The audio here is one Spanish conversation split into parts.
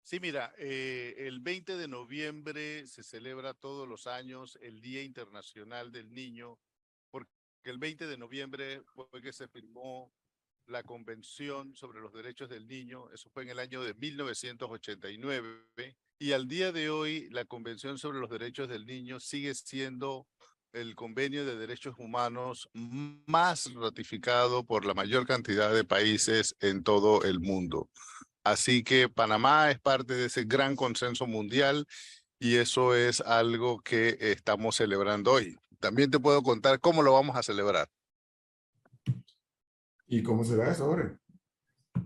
Sí, mira, el 20 de noviembre se celebra todos los años el Día Internacional del Niño, porque el 20 de noviembre fue que se firmó la Convención sobre los Derechos del Niño, eso fue en el año de 1989, y al día de hoy la Convención sobre los Derechos del Niño sigue siendo el convenio de derechos humanos más ratificado por la mayor cantidad de países en todo el mundo. Así que Panamá es parte de ese gran consenso mundial y eso es algo que estamos celebrando hoy. También te puedo contar cómo lo vamos a celebrar. ¿Y cómo será eso, Jorge?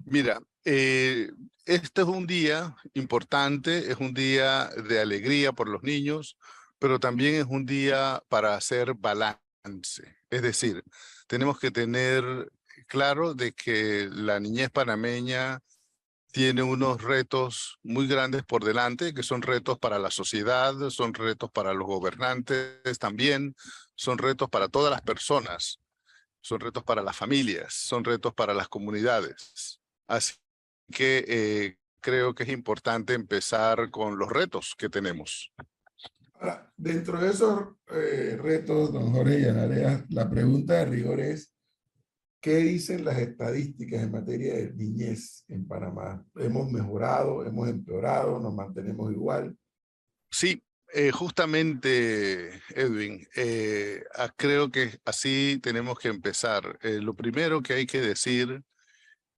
Mira, este es un día importante, es un día de alegría por los niños, pero también es un día para hacer balance. Es decir, tenemos que tener claro de que la niñez panameña tiene unos retos muy grandes por delante, que son retos para la sociedad, son retos para los gobernantes también, son retos para todas las personas, son retos para las familias, son retos para las comunidades. Así que creo que es importante empezar con los retos que tenemos. Ahora, dentro de esos retos, don Jorge Yanarea, la pregunta de rigor es, ¿qué dicen las estadísticas en materia de niñez en Panamá? ¿Hemos mejorado, hemos empeorado, nos mantenemos igual? Sí, justamente, Edwin, creo que así tenemos que empezar. Lo primero que hay que decir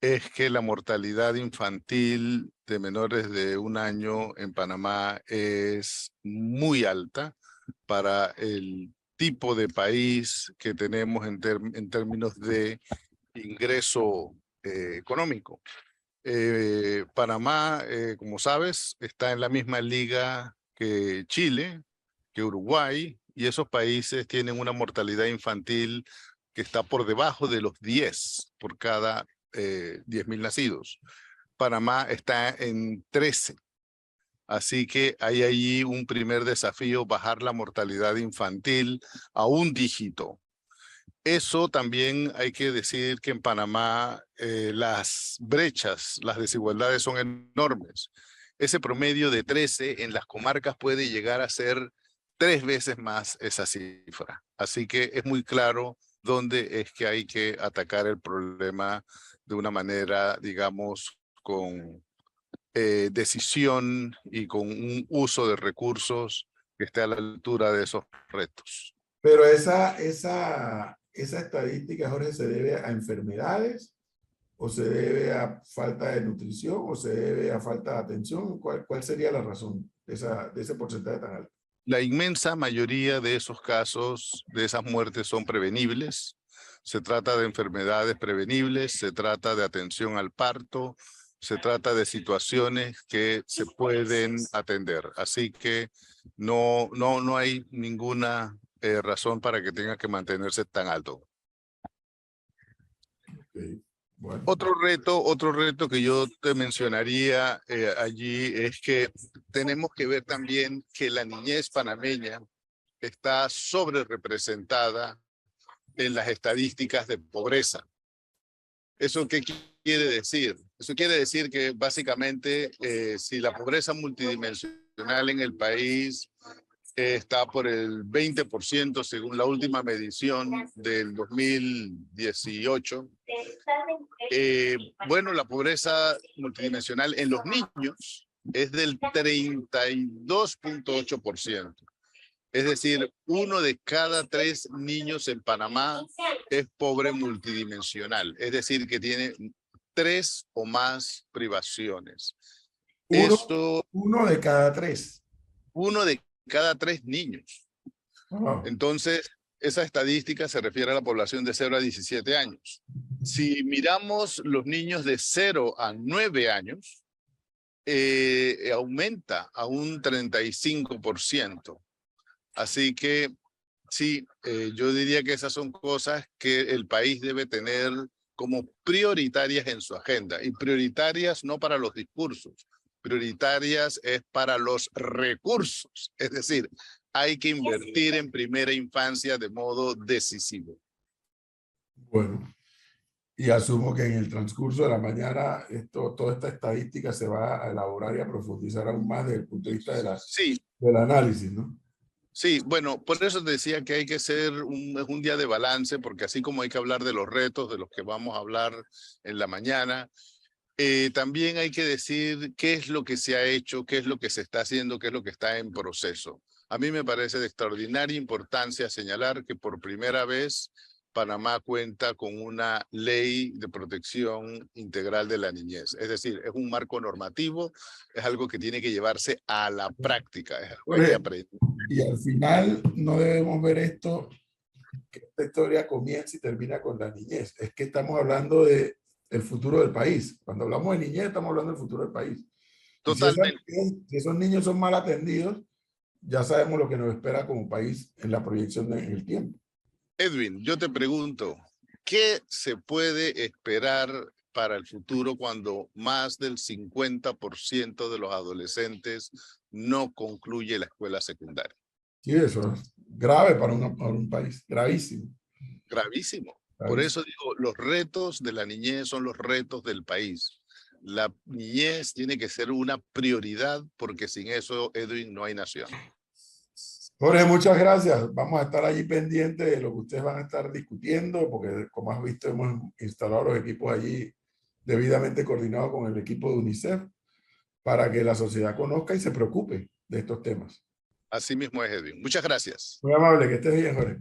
es que la mortalidad infantil de menores de 1 año en Panamá es muy alta para el tipo de país que tenemos en términos de ingreso económico. Panamá, como sabes, está en la misma liga que Chile, que Uruguay, y esos países tienen una mortalidad infantil que está por debajo de los 10 por cada 10.000 nacidos. Panamá está en 13. Así que hay allí un primer desafío, bajar la mortalidad infantil a un dígito. Eso también hay que decir que en Panamá las brechas, las desigualdades son enormes. Ese promedio de 13 en las comarcas puede llegar a ser 3 veces más esa cifra. Así que es muy claro dónde es que hay que atacar el problema de una manera, digamos, con decisión y con un uso de recursos que esté a la altura de esos retos. Pero esa estadística, Jorge, ¿se debe a enfermedades o se debe a falta de nutrición o se debe a falta de atención? ¿Cuál sería la razón de ese porcentaje tan alto? La inmensa mayoría de esos casos, de esas muertes, son prevenibles. Se trata de enfermedades prevenibles, se trata de atención al parto, se trata de situaciones que se pueden atender. Así que no hay ninguna razón para que tenga que mantenerse tan alto. Okay. Bueno. Otro reto que yo te mencionaría allí es que tenemos que ver también que la niñez panameña está sobre representada en las estadísticas de pobreza. ¿Eso qué quiere decir? Eso quiere decir que básicamente si la pobreza multidimensional en el país está por el 20% según la última medición del 2018. Bueno, la pobreza multidimensional en los niños es del 32.8%. Es decir, 1 de cada 3 niños en Panamá es pobre multidimensional. Es decir, que tiene 3 o más privaciones. Uno de cada 3. 1 de cada 3 niños. Oh. Entonces, esa estadística se refiere a la población de 0 a 17 años. Si miramos los niños de 0 a 9 años, aumenta a un 35%. Así que sí, yo diría que esas son cosas que el país debe tener como prioritarias en su agenda. Y prioritarias no para los discursos, prioritarias es para los recursos. Es decir, hay que invertir en primera infancia de modo decisivo. Bueno, Y asumo que en el transcurso de la mañana toda esta estadística se va a elaborar y a profundizar aún más desde el punto de vista Sí, del análisis, ¿no? sí, bueno, por eso te decía que hay que ser es un día de balance, porque así como hay que hablar de los retos de los que vamos a hablar en la mañana, también hay que decir qué es lo que se ha hecho, qué es lo que se está haciendo, qué es lo que está en proceso. A mí me parece de extraordinaria importancia señalar que por primera vez Panamá cuenta con una ley de protección integral de la niñez. Es decir, es un marco normativo, es algo que tiene que llevarse a la práctica, es algo que hay que Jorge, aprender. y al final no debemos ver esto, que esta historia comienza y termina con la niñez. Es que estamos hablando de el futuro del país. Cuando hablamos de niñez, estamos hablando del futuro del país. Y Totalmente. si esos niños son mal atendidos, ya sabemos lo que nos espera como país en la proyección en el tiempo. Edwin, yo te pregunto, ¿qué se puede esperar para el futuro cuando más del 50% de los adolescentes no concluye la escuela secundaria? Sí, eso es grave para un país, gravísimo, Gravísimo. Por gravísimo. eso digo, los retos de la niñez son los retos del país. La niñez tiene que ser una prioridad porque sin eso, Edwin, no hay nación. Jorge, muchas gracias. Vamos a estar allí pendientes de lo que ustedes van a estar discutiendo, porque como has visto, hemos instalado los equipos allí debidamente coordinados con el equipo de UNICEF para que la sociedad conozca y se preocupe de estos temas. Así mismo es, Edwin. Muchas gracias. Muy amable, que estés bien, Jorge.